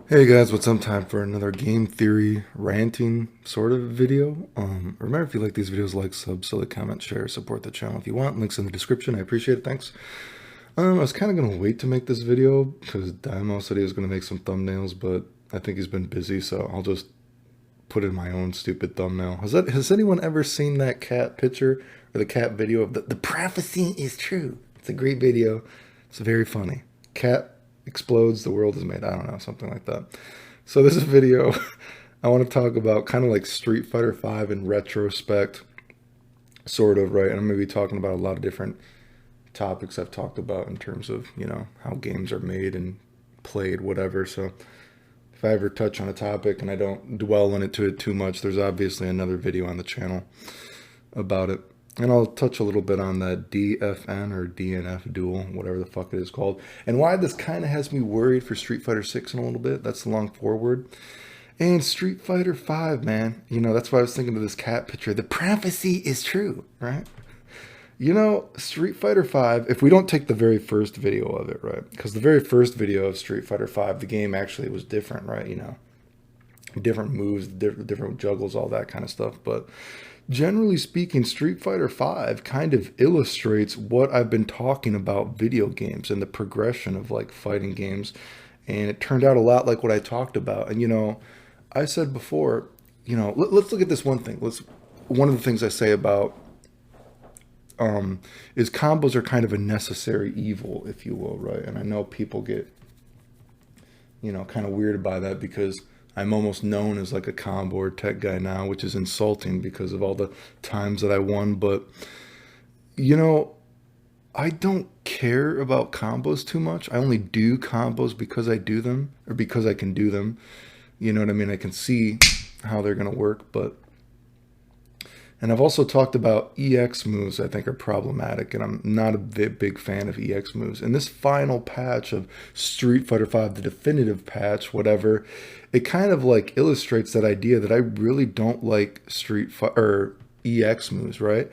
Hey guys, what's up? Time for another game theory ranting sort of video. Remember, if you like these videos, like, sub, silly, comment, share, support the channel if you want. Links in the description. I appreciate it. Thanks. I was kind of gonna wait to make this video because Damo said he was gonna make some thumbnails, but I think he's been busy, so I'll just put in my own stupid thumbnail. Has anyone ever seen that cat picture or the cat video of the prophecy is true? It's a great video. It's very funny. Cat explodes, the world is made. I don't know, something like that. So this video, I want to talk about kind of like Street Fighter V in retrospect, sort of, right? And I'm going to be talking about a lot of different topics I've talked about in terms of, how games are made and played, whatever. So if I ever touch on a topic and I don't dwell on it too much, there's obviously another video on the channel about it. And I'll touch a little bit on that DFN or DNF duel, whatever the fuck it is called, and why this kind of has me worried for Street Fighter 6 in a little bit. That's the long forward. And Street Fighter 5, man, that's why I was thinking of this cat picture. The prophecy is true, right? Street Fighter 5, if we don't take the very first video of it, right? Because the very first video of Street Fighter 5, the game actually was different, right? Different moves, different juggles, all that kind of stuff. But generally speaking, Street Fighter V kind of illustrates what I've been talking about video games and the progression of like fighting games. And it turned out a lot like what I talked about. And I said before, let's look at this one thing. One of the things I say about is combos are kind of a necessary evil, if you will, right? And I know people get kind of weirded by that because I'm almost known as like a combo or tech guy now, which is insulting because of all the times that I won. But, you know, I don't care about combos too much. I only do combos because I do them or because I can do them. You know what I mean? I can see how they're going to work, but and I've also talked about EX moves I think are problematic, and I'm not a big fan of EX moves. And this final patch of Street Fighter V, the definitive patch, whatever, it kind of like illustrates that idea that I really don't like Street Fighter or EX moves, right?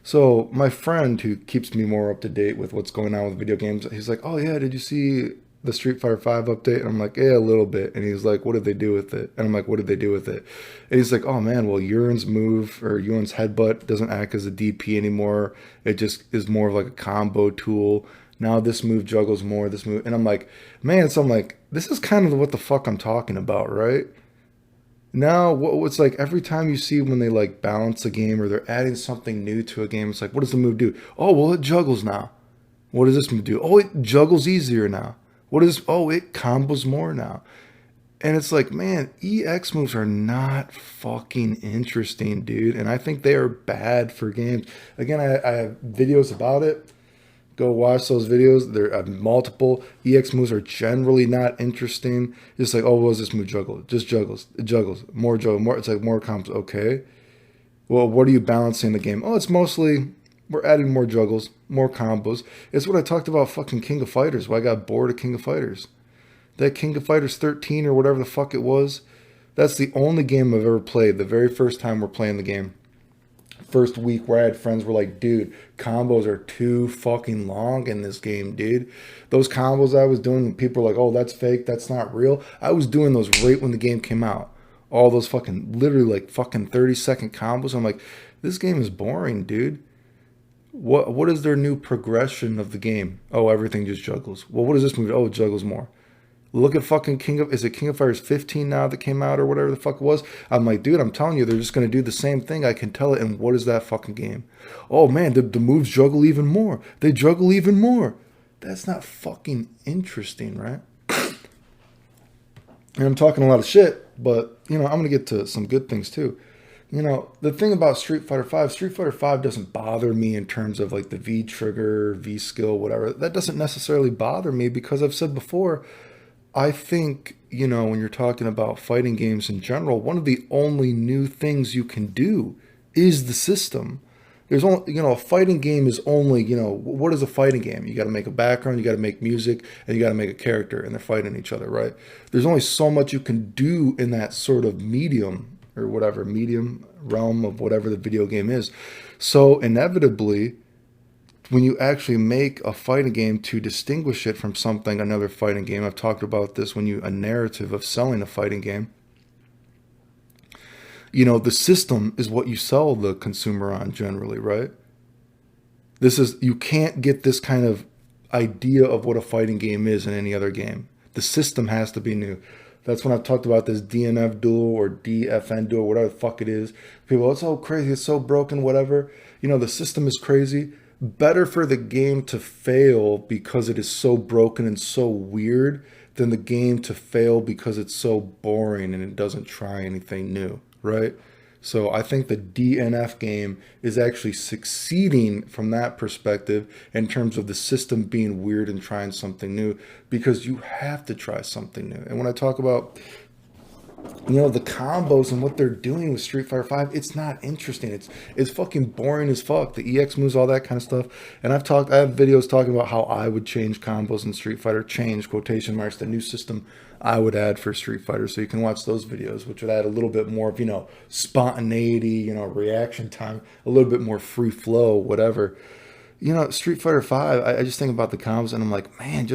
So my friend who keeps me more up to date with what's going on with video games, he's like, "Oh yeah, did you see the Street Fighter 5 update?" And I'm like, "Yeah, a little bit." And he's like, "What did they do with it?" And I'm like, "What did they do with it?" And he's like, "Oh man, well, Yuren's move or Yuren's headbutt doesn't act as a DP anymore. It just is more of like a combo tool. Now this move juggles more, this move." And I'm like, "Man," so I'm like, "This is kind of what the fuck I'm talking about, right?" Now, what's like every time you see when they like balance a game or they're adding something new to a game, it's like, what does the move do? Oh, well, it juggles now. What does this move do? Oh, it juggles easier now. What is, oh, it combos more now. And it's like, man, EX moves are not fucking interesting, dude. And I think they are bad for games. Again, I have videos about it. Go watch those videos. There are multiple. EX moves are generally not interesting. It's like, oh, what does this move juggle? It just juggles. It juggles. More juggle. More. It's like more combos. Okay. Well, what are you balancing the game? Oh, it's mostly we're adding more juggles, more combos. It's what I talked about fucking King of Fighters. Why I got bored of King of Fighters. That King of Fighters 13 or whatever the fuck it was. That's the only game I've ever played. The very first time we're playing the game. First week where I had friends were like, dude, combos are too fucking long in this game, dude. Those combos I was doing, people were like, oh, that's fake, that's not real. I was doing those right when the game came out. All those fucking, literally like fucking 30-second combos. I'm like, this game is boring, dude. What is their new progression of the game? Oh, everything just juggles. Well, what is this movie? Oh, it juggles more. Look at fucking is it King of Fighters 15 now that came out or whatever the fuck it was? I'm like, dude, I'm telling you, they're just gonna do the same thing. I can tell it. And what is that fucking game? Oh man, the moves juggle even more. They juggle even more. That's not fucking interesting, right? And I'm talking a lot of shit, but I'm gonna get to some good things too. The thing about Street Fighter 5 doesn't bother me in terms of like the V trigger, V skill, whatever. That doesn't necessarily bother me because I've said before, I think, when you're talking about fighting games in general, one of the only new things you can do is the system. There's only, a fighting game is only, what is a fighting game? You got to make a background, you got to make music, and you got to make a character, and they're fighting each other, right? There's only so much you can do in that sort of medium or whatever, medium realm of whatever the video game is. So inevitably, when you actually make a fighting game to distinguish it from something, another fighting game, I've talked about this, a narrative of selling a fighting game, the system is what you sell the consumer on generally, right? You can't get this kind of idea of what a fighting game is in any other game. The system has to be new. That's when I've talked about this DNF duel or DFN duel, whatever the fuck it is. People, it's so crazy, it's so broken, whatever. The system is crazy. Better for the game to fail because it is so broken and so weird than the game to fail because it's so boring and it doesn't try anything new, right? So I think the DNF game is actually succeeding from that perspective in terms of the system being weird and trying something new, because you have to try something new. And when I talk about the combos and what they're doing with Street Fighter 5, it's not interesting. It's fucking boring as fuck. The EX moves, all that kind of stuff. And I have videos talking about how I would change combos in Street Fighter, change quotation marks, the new system I would add for Street Fighter. So you can watch those videos, which would add a little bit more of, spontaneity, reaction time, a little bit more free flow, whatever. Street Fighter 5, I just think about the combos and I'm like, man,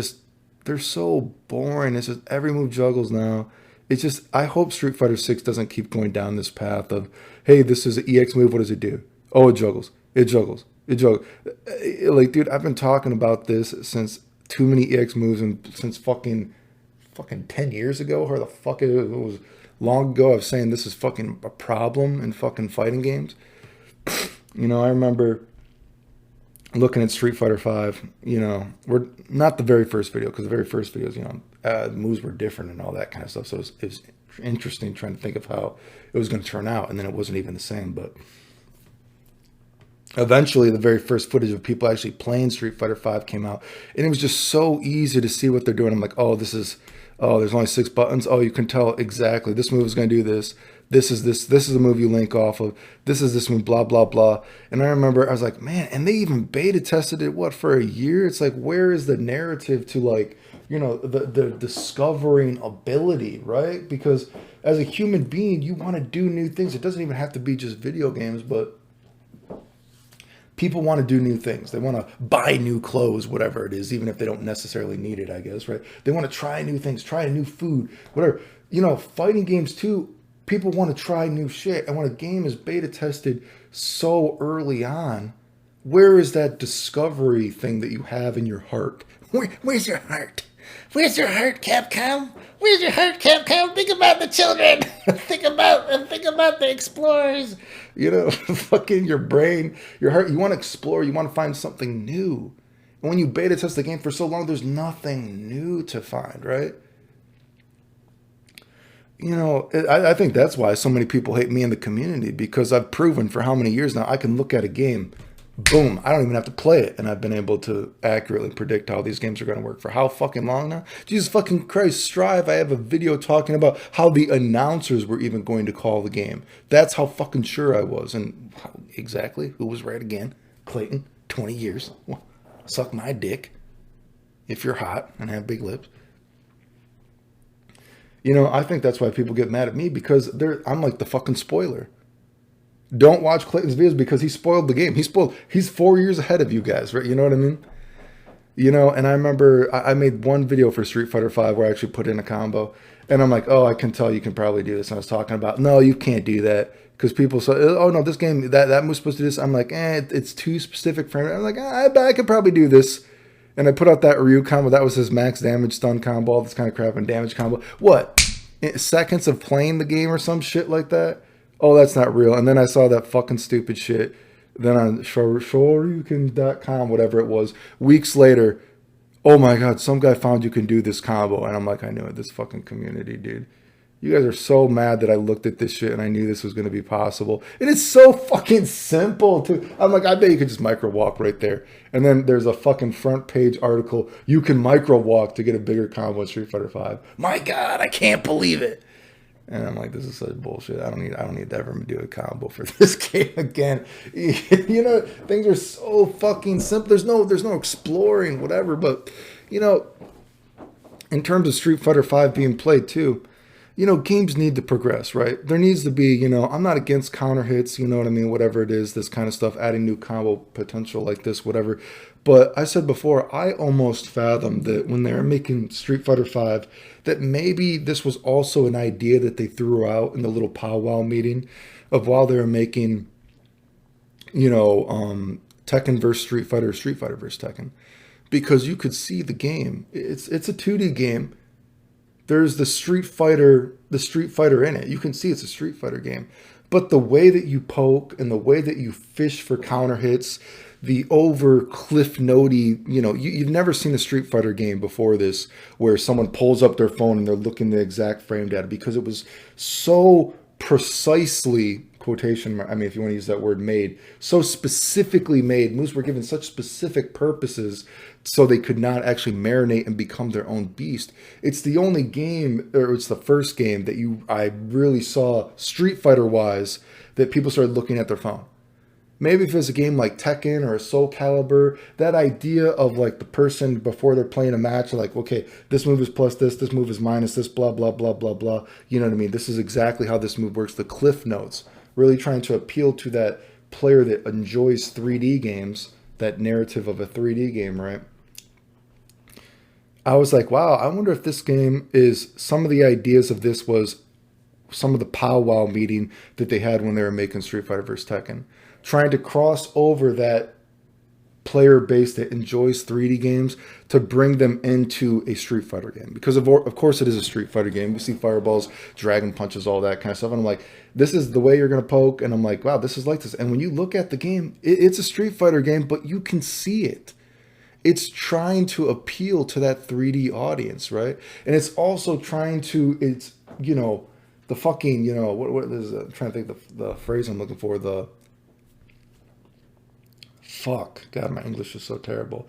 they're so boring. It's just every move juggles now. It's just, I hope Street Fighter 6 doesn't keep going down this path of, hey, this is an EX move, what does it do? Oh, it juggles. It juggles. It juggles. Like, dude, I've been talking about this since too many EX moves and since fucking 10 years ago, or the fuck it was long ago. I was saying this is fucking a problem in fucking fighting games. I remember looking at Street Fighter 5, we're not the very first video, because the very first videos, moves were different and all that kind of stuff. So it was interesting trying to think of how it was going to turn out, and then it wasn't even the same. But eventually, the very first footage of people actually playing Street Fighter 5 came out, and it was just so easy to see what they're doing. I'm like, there's only 6 buttons. Oh, you can tell exactly this move is going to do this. This is a move you link off of. This is this move, blah, blah, blah. And I remember I was like, man, and they even beta tested it, for a year? It's like, where is the narrative to the discovering ability, right? Because as a human being, you want to do new things. It doesn't even have to be just video games, but people want to do new things. They want to buy new clothes, whatever it is, even if they don't necessarily need it, I guess, right? They want to try new things, try new food, whatever. Fighting games too, people want to try new shit. And when a game is beta tested so early on, where is that discovery thing that you have in your heart? Where's your heart? Where's your heart, Capcom? Where's your heart, Capcom? Think about the children. think about the explorers. Fucking your brain, your heart. You want to explore. You want to find something new. And when you beta test the game for so long, there's nothing new to find, right? I think that's why so many people hate me in the community, because I've proven for how many years now I can look at a game, boom, I don't even have to play it, and I've been able to accurately predict how these games are going to work for how fucking long now? Jesus fucking Christ, Strive, I have a video talking about how the announcers were even going to call the game. That's how fucking sure I was. And exactly, who was right again? Clayton, 20 years. Well, suck my dick if you're hot and have big lips. I think that's why people get mad at me, because I'm like the fucking spoiler. Don't watch Clayton's videos because he spoiled the game. He's 4 years ahead of you guys, right? You know what I mean? And I remember I made one video for Street Fighter 5 where I actually put in a combo, and I'm like, oh, I can tell you can probably do this. And I was talking about, no, you can't do that, because people say, oh no, this game, that was supposed to do this. I'm like, it's too specific for me. I'm like, I could probably do this. And I put out that Ryu combo. That was his max damage stun combo, all this kind of crap, and damage combo. What? Seconds of playing the game or some shit like that? Oh, that's not real. And then I saw that fucking stupid shit. Then on shoryuken.com, whatever it was, weeks later, oh my God, some guy found you can do this combo. And I'm like, I knew it. This fucking community, dude. You guys are so mad that I looked at this shit and I knew this was going to be possible. And it's so fucking simple too. I'm like, I bet you could just micro walk right there. And then there's a fucking front page article. You can micro walk to get a bigger combo in Street Fighter 5. My God, I can't believe it. And I'm like, this is such bullshit. I don't need to ever do a combo for this game again. Things are so fucking simple. There's no exploring, whatever. But, in terms of Street Fighter 5 being played too, games need to progress, right? There needs to be, I'm not against counter hits, you know what I mean? Whatever it is, this kind of stuff, adding new combo potential like this, whatever. But I said before, I almost fathomed that when they were making Street Fighter V, that maybe this was also an idea that they threw out in the little powwow meeting of while they were making, Tekken versus Street Fighter versus Tekken. Because you could see the game. It's a 2D game. There's the Street Fighter in it. You can see it's a Street Fighter game. But the way that you poke and the way that you fish for counter hits, the over cliff notey, you've never seen a Street Fighter game before this where someone pulls up their phone and they're looking the exact frame data, because it was so precisely, quotation, I mean, if you want to use that word, made, so specifically made. Moves were given such specific purposes so they could not actually marinate and become their own beast. It's the only game, or it's the first game that I really saw Street Fighter wise that people started looking at their phone. Maybe if it was a game like Tekken or a Soul Calibur, that idea of like the person before they're playing a match, like, okay, this move is plus this move is minus this, blah, blah, blah, blah, blah. You know what I mean? This is exactly how this move works. The cliff notes, really trying to appeal to that player that enjoys 3D games, that narrative of a 3D game, right? I was like, wow, I wonder if this game is, some of the ideas of this was some of the powwow meeting that they had when they were making Street Fighter vs. Tekken. Trying to cross over that player base that enjoys 3D games to bring them into a Street Fighter game. Because of course it is a Street Fighter game. We see fireballs, dragon punches, all that kind of stuff. And I'm like, this is the way you're going to poke. And I'm like, wow, this is like this. And when you look at the game, it's a Street Fighter game, but you can see it. It's trying to appeal to that 3D audience, right? And it's also trying to, the fucking, what is it? I'm trying to think the phrase I'm looking for, God, my English is so terrible.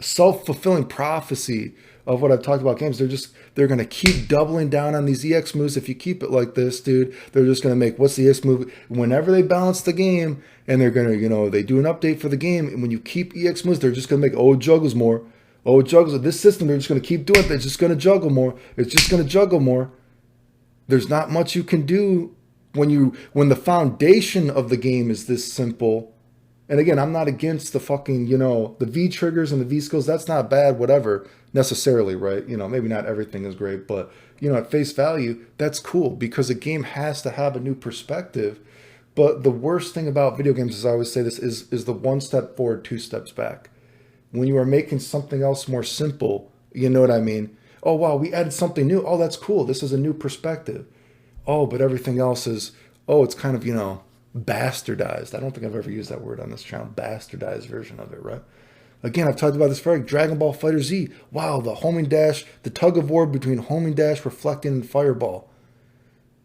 Self-fulfilling prophecy of what I've talked about games. They're going to keep doubling down on these EX moves. If you keep it like this, dude, they're just going to make, what's the EX move? Whenever they balance the game and they're going to, they do an update for the game. And when you keep EX moves, they're just going to make, it juggles more. It juggles. This system, they're just going to keep doing it. They're just going to juggle more. It's just going to juggle more. There's not much you can do when the foundation of the game is this simple. And again, I'm not against the fucking, the V triggers and the V skills. That's not bad, whatever, necessarily, right? Maybe not everything is great, but, at face value, that's cool because a game has to have a new perspective. But the worst thing about video games, as I always say this, is the one step forward, two steps back. When you are making something else more simple, you know what I mean? Oh, wow, we added something new. Oh, that's cool. This is a new perspective. Oh, but everything else is, it's kind of, bastardized. I don't think I've ever used that word on this channel. Bastardized version of it, right? Again, I've talked about this for Dragon Ball Fighter Z. Wow, the homing dash, the tug of war between homing dash, reflecting, and fireball.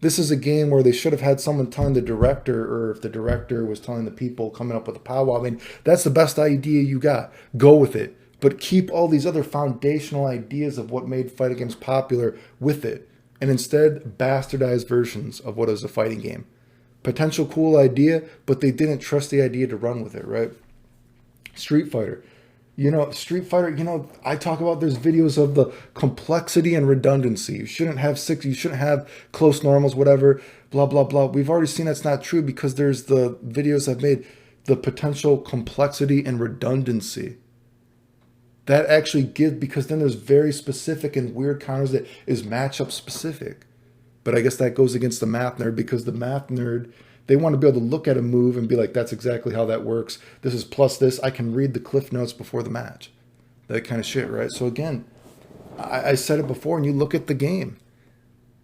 This is a game where they should have had someone telling the director, or if the director was telling the people coming up with a powwow. I mean, that's the best idea you got. Go with it. But keep all these other foundational ideas of what made fighting games popular with it. And instead, bastardized versions of what is a fighting game. Potential cool idea, but they didn't trust the idea to run with it, right? Street Fighter. I talk about, there's videos of the complexity and redundancy. You shouldn't have close normals, whatever, blah, blah, blah. We've already seen that's not true because there's the videos I've made, the potential complexity and redundancy. That actually because then there's very specific and weird counters that is matchup specific. But I guess that goes against the math nerd, because the math nerd, they want to be able to look at a move and be like, that's exactly how that works. This is plus this. I can read the cliff notes before the match. That kind of shit, right? So again, I said it before, and you look at the game.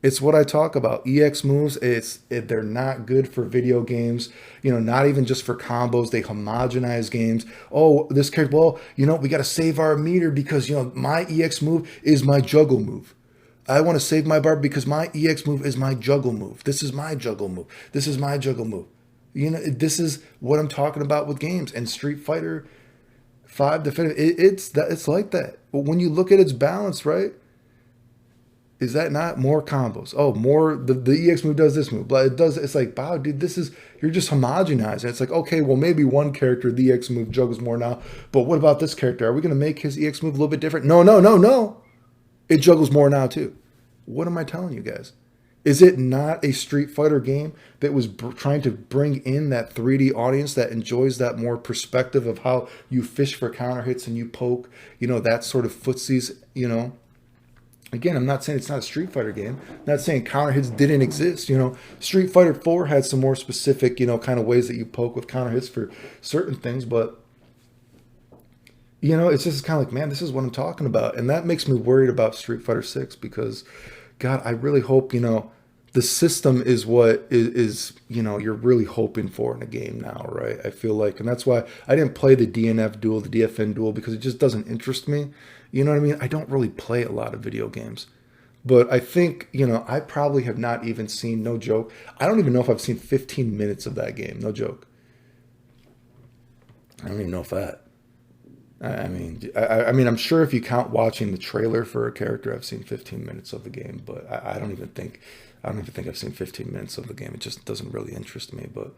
It's what I talk about. EX moves, they're not good for video games. Not even just for combos. They homogenize games. Oh, this character, well, we got to save our meter because, my EX move is my juggle move. I want to save my bar because my EX move is my juggle move. This is my juggle move. This is my juggle move. This is what I'm talking about with games. And Street Fighter 5 Definitive, it's like that. But when you look at its balance, right? Is that not more combos? Oh, more, the EX move does this move. But it's like, wow, dude, you're just homogenizing. It's like, okay, well, maybe one character, the EX move juggles more now. But what about this character? Are we going to make his EX move a little bit different? No. It juggles more now too. What am I telling you guys? Is it not a Street Fighter game that was trying to bring in that 3D audience that enjoys that more perspective of how you fish for counter hits and you poke, that sort of footsies, Again, I'm not saying it's not a Street Fighter game. I'm not saying counter hits didn't exist. Street Fighter 4 had some more specific, kind of ways that you poke with counter hits for certain things, but it's just kind of like, man, this is what I'm talking about. And that makes me worried about Street Fighter 6 because, God, I really hope, the system is what is you're really hoping for in a game now, right? I feel like, and that's why I didn't play the DNF duel, the DFN duel, because it just doesn't interest me. You know what I mean? I don't really play a lot of video games. But I think, I probably have not even seen, no joke, I don't even know if I've seen 15 minutes of that game, no joke. I don't even know if that. I mean, I'm sure if you count watching the trailer for a character, I've seen 15 minutes of the game, but I don't even think I've seen 15 minutes of the game. It just doesn't really interest me. But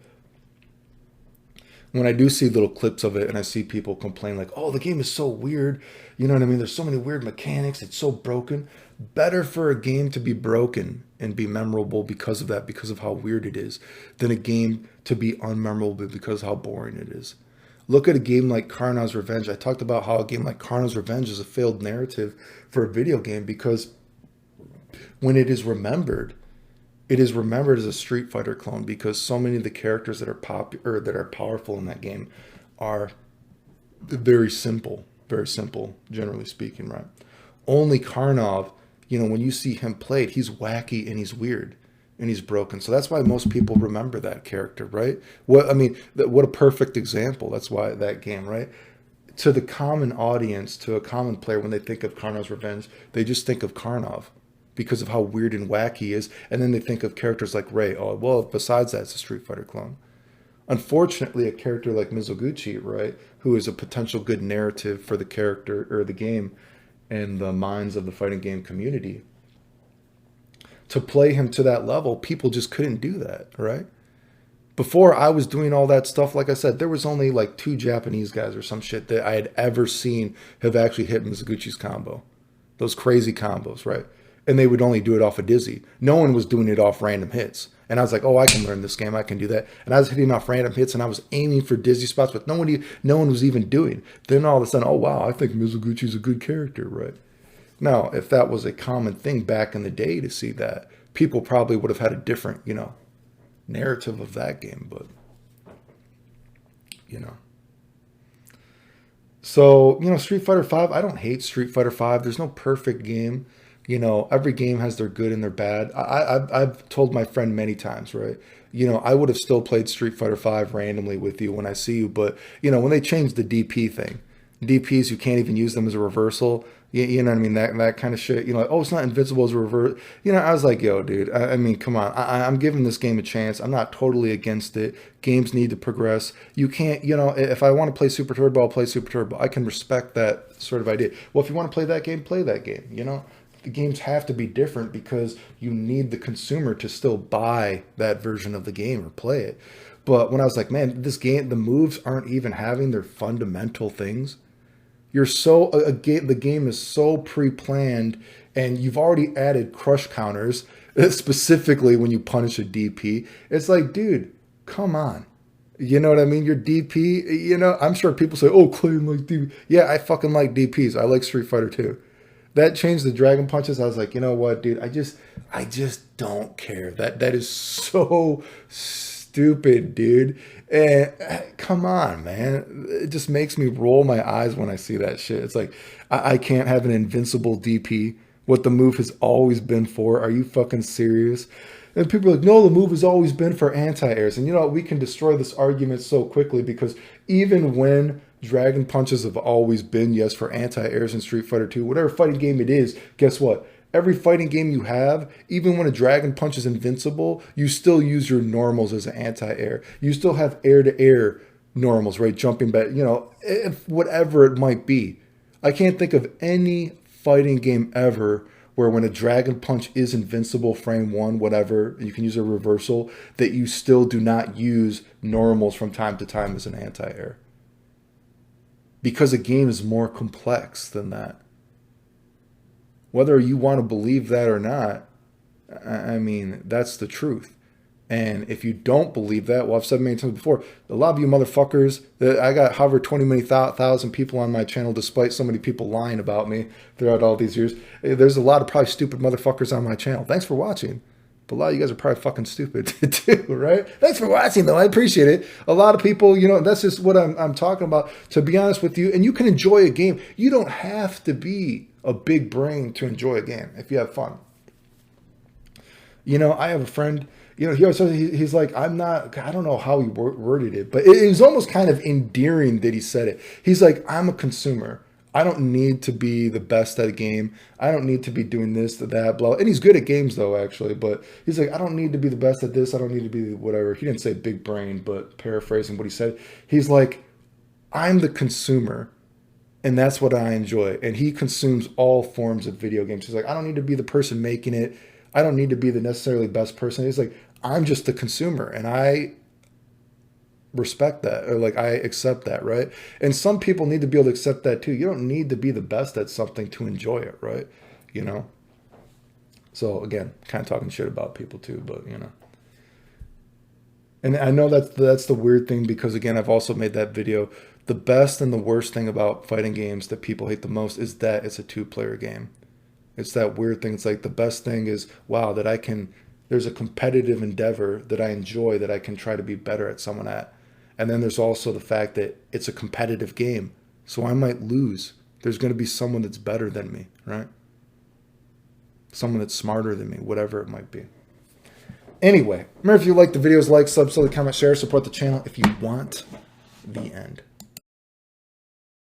when I do see little clips of it and I see people complain like, oh, the game is so weird. You know what I mean? There's so many weird mechanics. It's so broken. Better for a game to be broken and be memorable because of that, because of how weird it is, than a game to be unmemorable because of how boring it is. Look at a game like Karna's Revenge. I talked about how a game like Karna's Revenge is a failed narrative for a video game because when it is remembered as a Street Fighter clone because so many of the characters that are popular, that are powerful in that game are very simple, generally speaking, right? Only Karnov, when you see him played, he's wacky and he's weird. And he's broken. So that's why most people remember that character, right? What a perfect example. That's why that game, right? To the common audience, to a common player, when they think of Karnov's Revenge, they just think of Karnov because of how weird and wacky he is. And then they think of characters like Rei. Oh, well, besides that, it's a Street Fighter clone. Unfortunately, a character like Mizoguchi, right, who is a potential good narrative for the character or the game in the minds of the fighting game community, to play him to that level, people just couldn't do that, right? Before I was doing all that stuff, like I said, there was only like 2 Japanese guys or some shit that I had ever seen have actually hit Mizoguchi's combo. Those crazy combos, right? And they would only do it off of Dizzy. No one was doing it off random hits. And I was like, oh, I can learn this game. I can do that. And I was hitting off random hits and I was aiming for Dizzy spots, but no one was even doing. Then all of a sudden, oh, wow, I think Mizoguchi's a good character, right? Now, if that was a common thing back in the day to see that, people probably would have had a different, narrative of that game. But, So, Street Fighter 5, I don't hate Street Fighter 5. There's no perfect game. Every game has their good and their bad. I've told my friend many times, right? I would have still played Street Fighter 5 randomly with you when I see you. But, when they changed the DP thing, DPs, you can't even use them as a reversal. You know what I mean? That kind of shit. Like, oh, it's not invincible as a reverse. I was like, yo, dude, I mean, come on. I'm giving this game a chance. I'm not totally against it. Games need to progress. You can't, if I want to play Super Turbo, I'll play Super Turbo. I can respect that sort of idea. Well, if you want to play that game, play that game, The games have to be different because you need the consumer to still buy that version of the game or play it. But when I was like, man, this game, the moves aren't even having their fundamental things. The game is so pre-planned and you've already added crush counters, specifically when you punish a DP. It's like, dude, come on. You know what I mean? Your DP, I'm sure people say, oh, Clay like DP. Yeah, I fucking like DPs. I like Street Fighter 2. That changed the dragon punches. I was like, you know what, dude? I just don't care. That is so stupid, dude. And come on, man. It just makes me roll my eyes when I see that shit. It's like, I can't have an invincible DP. What the move has always been for. Are you fucking serious? And people are like, no, the move has always been for anti-airs. And we can destroy this argument so quickly because even when dragon punches have always been, yes, for anti-airs in Street Fighter 2, whatever fighting game it is, guess what? Every fighting game you have, even when a dragon punch is invincible, you still use your normals as an anti-air. You still have air-to-air normals, right? Jumping back, whatever it might be. I can't think of any fighting game ever where when a dragon punch is invincible, frame 1, whatever, you can use a reversal, that you still do not use normals from time to time as an anti-air. Because a game is more complex than that. Whether you want to believe that or not, I mean, that's the truth. And if you don't believe that, well, I've said many times before, a lot of you motherfuckers, I got however 20 many thousand people on my channel, despite so many people lying about me throughout all these years. There's a lot of probably stupid motherfuckers on my channel. Thanks for watching. But a lot of you guys are probably fucking stupid too, right? Thanks for watching, though. I appreciate it. A lot of people, you know, that's just what I'm talking about. To be honest with you, and you can enjoy a game. You don't have to be a big brain to enjoy a game if you have fun. You know, I have a friend, you know, he always says, he's like, I don't know how he worded it, but it was almost kind of endearing that he said it. He's like, I'm a consumer. I don't need to be the best at a game. I don't need to be doing this, that, blah. And he's good at games though, actually. But he's like, I don't need to be the best at this. I don't need to be whatever. He didn't say big brain, but paraphrasing what he said. He's like, I'm the consumer. And that's what I enjoy. And he consumes all forms of video games. He's like, I don't need to be the person making it. I don't need to be the necessarily best person. He's like, I'm just the consumer. And I respect that, or like I accept that, right? And some people need to be able to accept that too. You don't need to be the best at something to enjoy it, right? You know? So again, kind of talking shit about people too, but you know. And I know that's the weird thing, because again, I've also made that video. The best and the worst thing about fighting games that people hate the most is that it's a two-player game. It's that weird thing. It's like the best thing is, wow, that there's a competitive endeavor that I enjoy, that I can try to be better at someone at. And then there's also the fact that it's a competitive game. So I might lose. There's going to be someone that's better than me, right? Someone that's smarter than me, whatever it might be. Anyway, remember, if you like the videos, like, sub, comment, share, support the channel if you want. The end.